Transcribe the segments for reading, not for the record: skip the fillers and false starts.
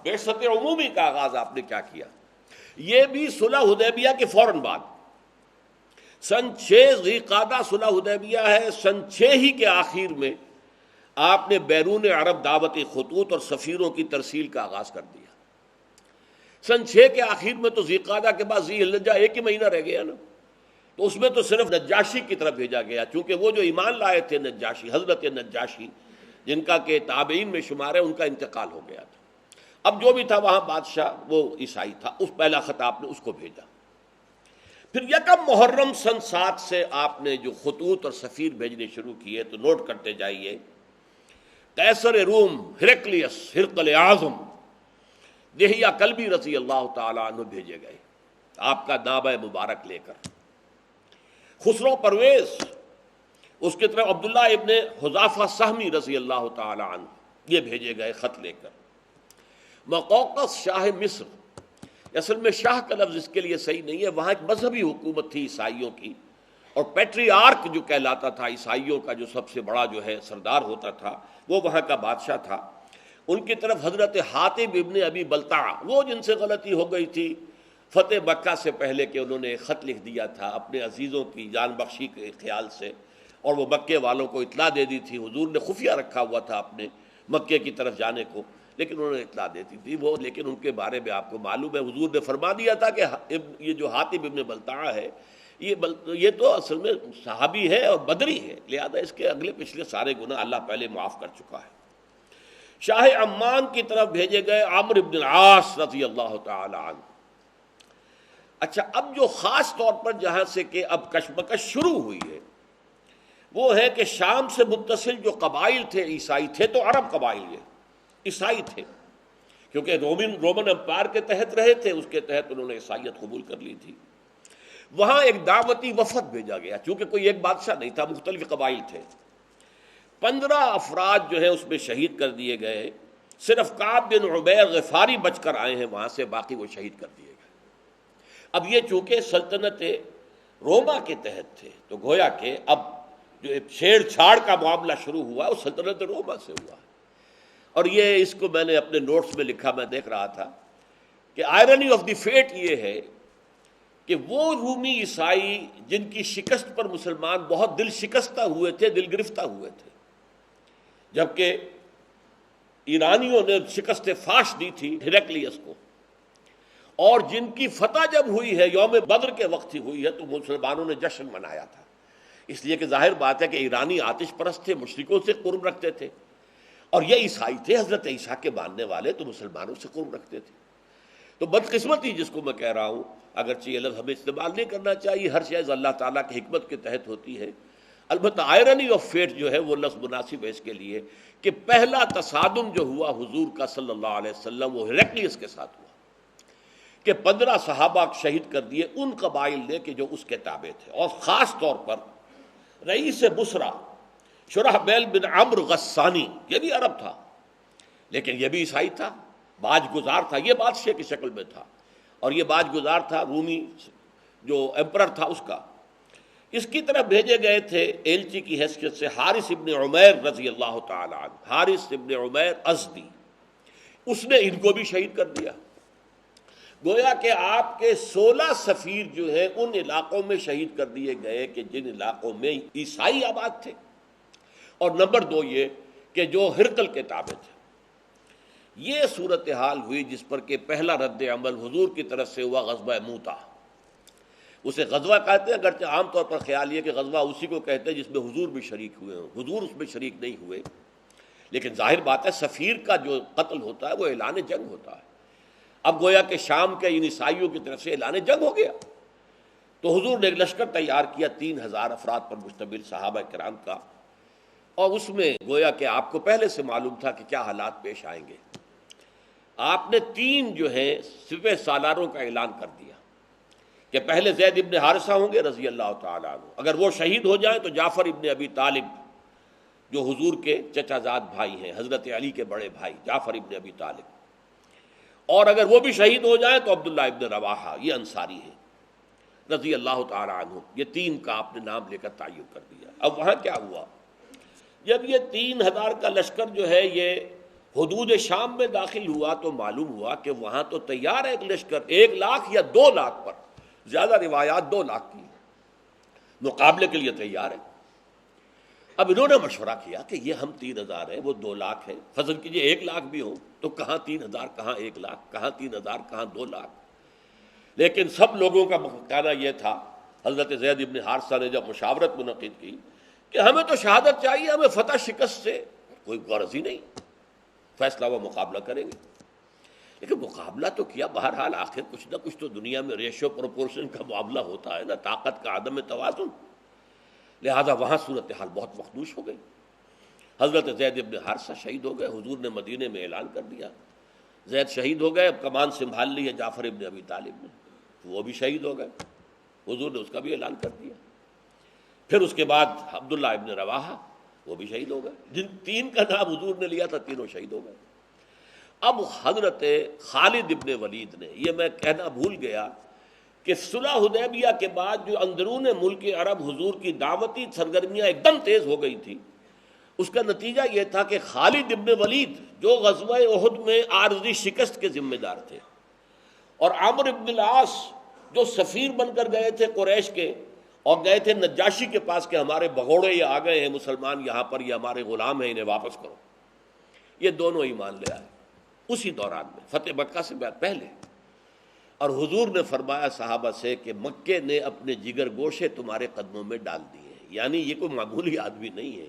بعثت عمومی کا آغاز آپ نے کیا کیا؟ یہ بھی صلح حدیبیہ کے فوراً بعد سن 6 ذی قعدہ صلح حدیبیہ ہے، سن 6 ہی کے آخر میں آپ نے بیرون عرب دعوتی خطوط اور سفیروں کی ترسیل کا آغاز کر دیا۔ سن 6 کے آخر میں تو ذی قعدہ کے بعد ذی الحجہ ایک ہی مہینہ رہ گیا نا، تو اس میں تو صرف نجاشی کی طرف بھیجا گیا، چونکہ وہ جو ایمان لائے تھے نجاشی، حضرت نجاشی جن کا کہ تابعین میں شمار ہے، ان کا انتقال ہو گیا تھا۔ اب جو بھی تھا وہاں بادشاہ وہ عیسائی تھا، اس پہلا خط آپ نے اس کو بھیجا۔ پھر یکم محرم سن 7 سے آپ نے جو خطوط اور سفیر بھیجنے شروع کیے، تو نوٹ کرتے جائیے۔ قیصر روم ہرقلیس، ہرقل اعظم دہیہ کلبی رضی اللہ تعالیٰ عنہ بھیجے گئے آپ کا نامہ مبارک لے کر۔ خسرو پرویز اس کی طرف عبداللہ ابن حذافہ سہمی رضی اللہ تعالیٰ عنہ یہ بھیجے گئے خط لے کر۔ مقوقس شاہ مصر، اصل میں شاہ کا لفظ اس کے لیے صحیح نہیں ہے، وہاں ایک مذہبی حکومت تھی عیسائیوں کی، اور پیٹریارک جو کہلاتا تھا عیسائیوں کا جو سب سے بڑا جو ہے سردار ہوتا تھا، وہ وہاں کا بادشاہ تھا۔ ان کی طرف حضرت حاتب ابن ابی بلتع، وہ جن سے غلطی ہو گئی تھی فتح مکہ سے پہلے کہ انہوں نے خط لکھ دیا تھا اپنے عزیزوں کی جان بخشی کے خیال سے، اور وہ مکے والوں کو اطلاع دے دی تھی، حضور نے خفیہ رکھا ہوا تھا اپنے مکے کی طرف جانے کو، لیکن انہوں نے اطلاع دیتی تھی وہ، لیکن ان کے بارے میں آپ کو معلوم ہے حضور نے فرما دیا تھا کہ یہ جو حاتب ابن بلتع ہے یہ تو اصل میں صحابی ہے اور بدری ہے، لہذا اس کے اگلے پچھلے سارے گناہ اللہ پہلے معاف کر چکا ہے۔ شاہ عمان کی طرف بھیجے گئے عمرو بن العاص رضی اللہ تعالی عنہ۔ اچھا، اب جو خاص طور پر جہاں سے کہ اب کشمکش شروع ہوئی ہے وہ ہے کہ شام سے متصل جو قبائل تھے عیسائی تھے، تو عرب قبائل یہ عیسائی تھے، کیونکہ رومن امپائر کے تحت رہے تھے، اس کے تحت انہوں نے عیسائیت قبول کر لی تھی۔ وہاں ایک دعوتی وفد بھیجا گیا، چونکہ کوئی ایک بادشاہ نہیں تھا، مختلف قبائل تھے۔ 15 افراد جو ہے اس میں شہید کر دیے گئے، صرف کعب بن عبیر غفاری بچ کر آئے ہیں وہاں سے، باقی وہ شہید کر دیے گئے۔ اب یہ چونکہ سلطنت روما کے تحت تھے، تو گویا کہ اب جو چھیڑ چھاڑ کا معاملہ شروع ہوا وہ سلطنت روما سے ہوا، اور یہ اس کو میں نے اپنے نوٹس میں لکھا، میں دیکھ رہا تھا کہ آئرنی آف دی فیٹ یہ ہے کہ وہ رومی عیسائی جن کی شکست پر مسلمان بہت دل شکستہ ہوئے تھے، دل گرفتہ ہوئے تھے، جبکہ ایرانیوں نے شکست فاش دی تھی ہرقلیس کو، اور جن کی فتح جب ہوئی ہے یوم بدر کے وقت ہی ہوئی ہے، تو مسلمانوں نے جشن منایا تھا، اس لیے کہ ظاہر بات ہے کہ ایرانی آتش پرست تھے، مشرکوں سے قرب رکھتے تھے، اور یہ عیسائی تھے حضرت عیسیٰ کے ماننے والے، تو مسلمانوں سے قرب رکھتے تھے۔ تو بدقسمتی جس کو میں کہہ رہا ہوں، اگرچہ یہ لفظ ہمیں استعمال نہیں کرنا چاہیے، ہر چیز اللہ تعالیٰ کی حکمت کے تحت ہوتی ہے، البتہ آئرنی آف فیٹ جو ہے وہ لفظ مناسب ہے اس کے لیے کہ پہلا تصادم جو ہوا حضور کا صلی اللہ علیہ وسلم وہ ہرقلیس کے ساتھ ہوا کہ 15 صحابہ شہید کر دیے ان قبائل نے کہ جو اس کے تابع تھے، اور خاص طور پر رئیس بصرہ شرحبیل بن عمرو غسانی، یہ بھی عرب تھا لیکن یہ بھی عیسائی تھا، باج گزار تھا، یہ بادشاہ کی شکل میں تھا، اور یہ باج گزار تھا رومی جو ایمپرر تھا اس کا۔ اس کی طرف بھیجے گئے تھے ایلچی کی حیثیت سے حارث ابن عمیر رضی اللہ تعالی عنہ، حارث ابن عمیر ازدی، اس نے ان کو بھی شہید کر دیا۔ گویا کہ آپ کے 16 سفیر جو ہے ان علاقوں میں شہید کر دیے گئے کہ جن علاقوں میں عیسائی آباد تھے، اور نمبر 2 یہ کہ جو ہرقل کے تابع تھے۔ یہ صورتحال ہوئی جس پر کہ پہلا رد عمل حضور کی طرف سے ہوا غزوہ موتا۔ اسے غزوہ کہتے ہیں، اگرچہ عام طور پر خیال یہ کہ غزوہ اسی کو کہتے ہیں جس میں حضور بھی شریک ہوئے ہوں، حضور اس میں شریک نہیں ہوئے، لیکن ظاہر بات ہے سفیر کا جو قتل ہوتا ہے وہ اعلان جنگ ہوتا ہے۔ اب گویا کہ شام کے ان عیسائیوں کی طرف سے اعلان جنگ ہو گیا، تو حضور نے ایک لشکر تیار کیا 3000 افراد پر مشتمل صحابہ کرام کا، اور اس میں گویا کہ آپ کو پہلے سے معلوم تھا کہ کیا حالات پیش آئیں گے۔ آپ نے 3 جو ہے سپہ سالاروں کا اعلان کر دیا کہ پہلے زید ابن حارثہ ہوں گے رضی اللہ تعالی عنہ، اگر وہ شہید ہو جائیں تو جعفر ابن ابی طالب جو حضور کے چچا زاد بھائی ہیں، حضرت علی کے بڑے بھائی جعفر ابن ابی طالب، اور اگر وہ بھی شہید ہو جائیں تو عبداللہ ابن رواحہ، یہ انصاری ہے رضی اللہ تعالی عنہ۔ یہ 3 کا آپ نے نام لے کر تعین کر دیا۔ اب وہاں کیا ہوا، جب یہ 3000 کا لشکر جو ہے یہ حدود شام میں داخل ہوا تو معلوم ہوا کہ وہاں تو تیار ہے ایک لشکر 1,00,000 یا 2,00,000 پر، زیادہ روایات 2,00,000 کی، مقابلے کے لیے تیار ہے۔ اب انہوں نے مشورہ کیا کہ یہ ہم 3,000 ہیں، وہ 2,00,000 ہیں، فرض کیجئے 1,00,000 بھی ہوں تو کہاں 3,000 کہاں 1,00,000، کہاں 3,000 کہاں 2,00,000۔ لیکن سب لوگوں کا کہنا یہ تھا، حضرت زید بن حارثہ نے جب مشاورت منعقد کی کہ ہمیں تو شہادت چاہیے، ہمیں فتح شکست سے کوئی غرض ہی نہیں، فیصلہ وہ مقابلہ کریں گے۔ لیکن مقابلہ تو کیا، بہرحال آخر کچھ نہ کچھ تو دنیا میں ریشو پروپورشن کا معاملہ ہوتا ہے نا، طاقت کا عدم توازن، لہذا وہاں صورتحال بہت مخدوش ہو گئی۔ حضرت زید بن حارثہ شہید ہو گئے، حضور نے مدینے میں اعلان کر دیا زید شہید ہو گئے، اب کمان سنبھال لی ہے جعفر ابن ابی طالب نے، وہ بھی شہید ہو گئے، حضور نے اس کا بھی اعلان کر دیا۔ پھر اس کے بعد عبداللہ ابن رواحہ وہ بھی شہید ہو گئے، جن 3 کا نام حضور نے لیا تھا تینوں شہید ہو گئے۔ اب حضرت خالد ابن ولید نے، یہ میں کہنا بھول گیا کہ صلح حدیبیہ کے بعد جو اندرون ملک عرب حضور کی دعوتی سرگرمیاں ایک دم تیز ہو گئی تھی، اس کا نتیجہ یہ تھا کہ خالد ابن ولید جو غزوہ احد میں عارضی شکست کے ذمہ دار تھے، اور عامر ابن العاص جو سفیر بن کر گئے تھے قریش کے اور گئے تھے نجاشی کے پاس کہ ہمارے بغوڑے یہ آ گئے ہیں مسلمان یہاں پر، یہ ہمارے غلام ہیں، انہیں واپس کرو، یہ دونوں ایمان لے آئے اسی دوران میں، فتح مکہ سے پہلے۔ اور حضور نے فرمایا صحابہ سے کہ مکے نے اپنے جگر گوشے تمہارے قدموں میں ڈال دیے ہیں، یعنی یہ کوئی معمولی آدمی نہیں ہے،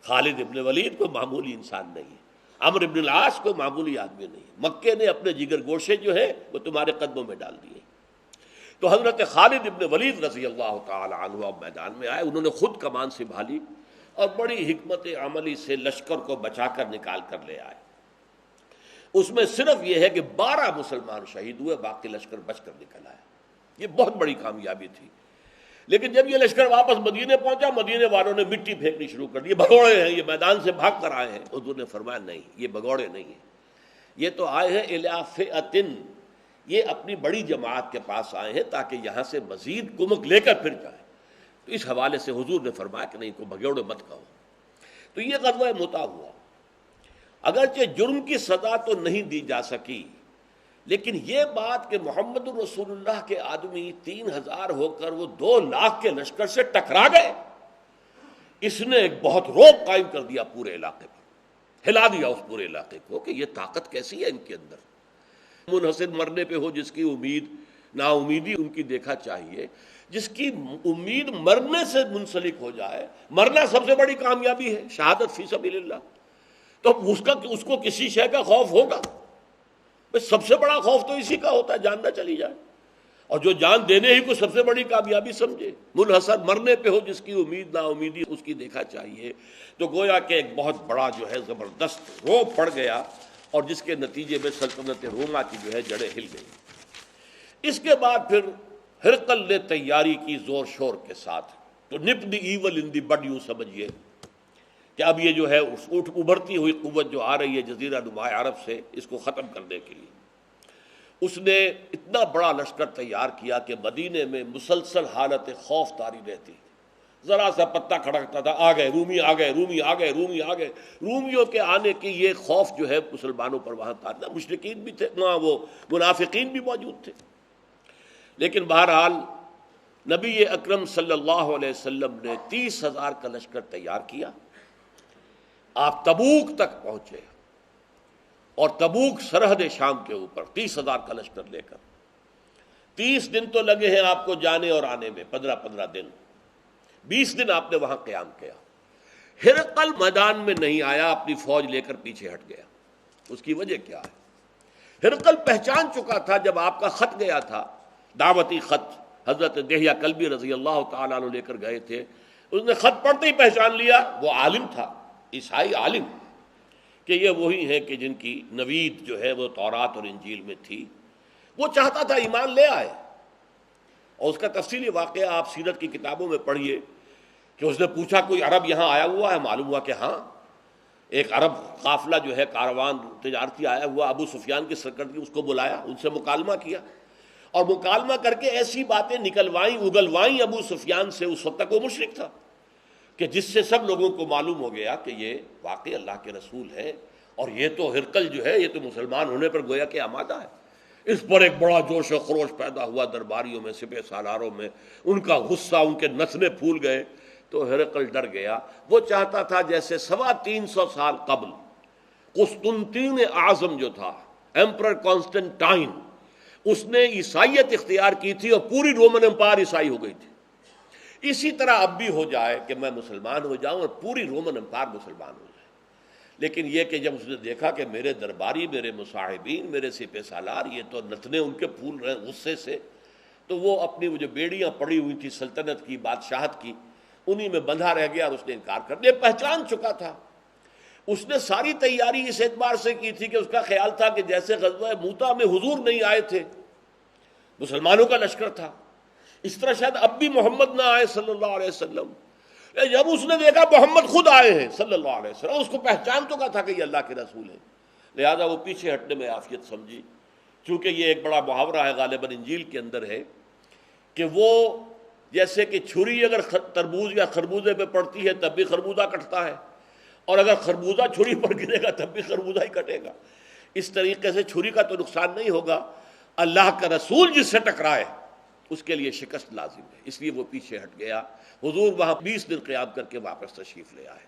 خالد ابن ولید کوئی معمولی انسان نہیں ہے، عمرو ابن العاص کوئی معمولی آدمی نہیں ہے، مکے نے اپنے جگر گوشے جو ہے وہ تمہارے قدموں میں ڈال دیے۔ تو حضرت خالد ابن ولید رضی اللہ تعالی عنہ اب میدان میں آئے، انہوں نے خود کمان سنبھالی اور بڑی حکمت عملی سے لشکر کو بچا کر نکال کر لے آئے۔ اس میں صرف یہ ہے کہ 12 مسلمان شہید ہوئے، باقی لشکر بچ کر نکل آیا، یہ بہت بڑی کامیابی تھی۔ لیکن جب یہ لشکر واپس مدینے پہنچا، مدینے والوں نے مٹی پھینکنی شروع کر دی، بھگوڑے ہیں، یہ میدان سے بھاگ کر آئے ہیں۔ حضور نے فرمایا نہیں، یہ بھگوڑے نہیں ہیں، یہ تو آئے ہیں الی فئۃ، یہ اپنی بڑی جماعت کے پاس آئے ہیں تاکہ یہاں سے مزید کمک لے کر پھر جائیں۔ تو اس حوالے سے حضور نے فرمایا کہ نہیں، کو بھگوڑے مت کہو۔ تو یہ غزوہ مؤتہ ہوا، اگرچہ جرم کی سزا تو نہیں دی جا سکی، لیکن یہ بات کہ محمد رسول اللہ کے آدمی 3,000 ہو کر وہ 2,00,000 کے لشکر سے ٹکرا گئے، اس نے ایک بہت رعب قائم کر دیا پورے علاقے پر، ہلا دیا اس پورے علاقے کو کہ یہ طاقت کیسی ہے ان کے اندر۔ منحصر مرنے پہ ہو جس کی امید، نا امیدی ان کی دیکھا چاہیے، جس کی امید مرنے سے منسلک ہو جائے، مرنا سب سے بڑی کامیابی ہے، شہادت فی سبیل اللہ، تو اس کو کسی شے کا خوف ہوگا؟ سب سے بڑا خوف تو اسی کا ہوتا ہے، جان نہ چلی جائے، اور جو جان دینے ہی کو سب سے بڑی کامیابی سمجھے، منحصر مرنے پہ ہو جس کی امید، نا امیدی اس کی دیکھا چاہیے۔ تو گویا کہ ایک بہت بڑا جو ہے زبردست رعب پڑ گیا، اور جس کے نتیجے میں سلطنت روما کی جو ہے جڑیں ہل گئی۔ اس کے بعد پھر ہرقل نے تیاری کی زور شور کے ساتھ، تو نپ دی ایول ان دی بڈ، یوں سمجھیے کہ اب یہ جو ہے ابھرتی ہوئی قوت جو آ رہی ہے جزیرہ نما عرب سے، اس کو ختم کرنے کے لیے اس نے اتنا بڑا لشکر تیار کیا کہ مدینے میں مسلسل حالت خوف طاری رہتی، ذرا سا پتہ کھڑکتا تھا، آ گئے رومی، آ گئے رومی، آ گئے رومی، آ گئے۔ رومیوں کے آنے کی یہ خوف جو ہے مسلمانوں پر وہاں تھا، مشرکین بھی تھے وہاں، وہ منافقین بھی موجود تھے۔ لیکن بہرحال نبی اکرم صلی اللہ علیہ وسلم نے 30,000 کا لشکر تیار کیا، آپ تبوک تک پہنچے، اور تبوک سرحد شام کے اوپر 30,000 کا لشکر لے کر 30 دن تو لگے ہیں آپ کو جانے اور آنے میں، 15 دن، 20 دن آپ نے وہاں قیام کیا۔ ہرقل میدان میں نہیں آیا، اپنی فوج لے کر پیچھے ہٹ گیا۔ اس کی وجہ کیا ہے؟ ہرقل پہچان چکا تھا جب آپ کا خط گیا تھا، دعوتی خط حضرت دہیہ کلبی رضی اللہ تعالیٰ عنہ لے کر گئے تھے، اس نے خط پڑھتے ہی پہچان لیا، وہ عالم تھا، عیسائی عالم، کہ یہ وہی ہیں کہ جن کی نوید جو ہے وہ تورات اور انجیل میں تھی۔ وہ چاہتا تھا ایمان لے آئے، اور اس کا تفصیلی واقعہ آپ سیرت کی کتابوں میں پڑھیے کہ اس نے پوچھا کوئی عرب یہاں آیا ہوا ہے؟ معلوم ہوا کہ ہاں، ایک عرب قافلہ جو ہے کاروان تجارتی آیا ہوا، ابو سفیان کی سرکردگی، اس کو بلایا، ان سے مکالمہ کیا، اور مکالمہ کر کے ایسی باتیں نکلوائیں اگلوائیں ابو سفیان سے، اس وقت تک وہ مشرک تھا، کہ جس سے سب لوگوں کو معلوم ہو گیا کہ یہ واقعی اللہ کے رسول ہے، اور یہ تو ہرقل جو ہے یہ تو مسلمان ہونے پر گویا کہ آمادہ ہے۔ اس پر ایک بڑا جوش و خروش پیدا ہوا درباریوں میں، سپہ سالاروں میں، ان کا غصہ، ان کے نتنے پھول گئے۔ تو ہرقل ڈر گیا، وہ چاہتا تھا جیسے 325 سال قبل قسطنطین اعظم جو تھا، ایمپرر کانسٹنٹائن، اس نے عیسائیت اختیار کی تھی اور پوری رومن امپائر عیسائی ہو گئی تھی۔ اسی طرح اب بھی ہو جائے کہ میں مسلمان ہو جاؤں اور پوری رومن امپائر مسلمان ہو جائے۔ لیکن یہ کہ جب اس نے دیکھا کہ میرے درباری، میرے مصاحبین، میرے سپہ سالار یہ تو نتنے ان کے پھول رہے غصے سے، تو وہ اپنی وہ جو بیڑیاں پڑی ہوئی تھی سلطنت کی، بادشاہت کی، انہی میں بندھا رہ گیا اور اس نے انکار کر دیا۔ پہچان چکا تھا، اس نے ساری تیاری اس اعتبار سے کی تھی کہ اس کا خیال تھا کہ جیسے غزوہ موتا میں حضور نہیں آئے تھے، مسلمانوں کا لشکر تھا، اس طرح شاید اب بھی محمد نہ آئے صلی اللہ علیہ وسلم۔ جب اس نے دیکھا محمد خود آئے ہیں صلی اللہ علیہ وسلم، اس کو پہچان چکا تھا کہ یہ اللہ کے رسول ہیں، لہذا وہ پیچھے ہٹنے میں عافیت سمجھی۔ چونکہ یہ ایک بڑا محاورہ ہے غالباً انجیل کے اندر ہے کہ وہ جیسے کہ چھری اگر تربوز یا خربوزے پہ پڑتی ہے تب بھی خربوزہ کٹتا ہے، اور اگر خربوزہ چھری پر گرے گا تب بھی خربوزہ ہی کٹے گا۔ اس طریقے سے چھری کا تو نقصان نہیں ہوگا، اللہ کا رسول جس سے ٹکرائے اس کے لیے شکست لازم ہے، اس لیے وہ پیچھے ہٹ گیا۔ حضور وہاں 20 دن قیام کر کے واپس تشریف لے آئے۔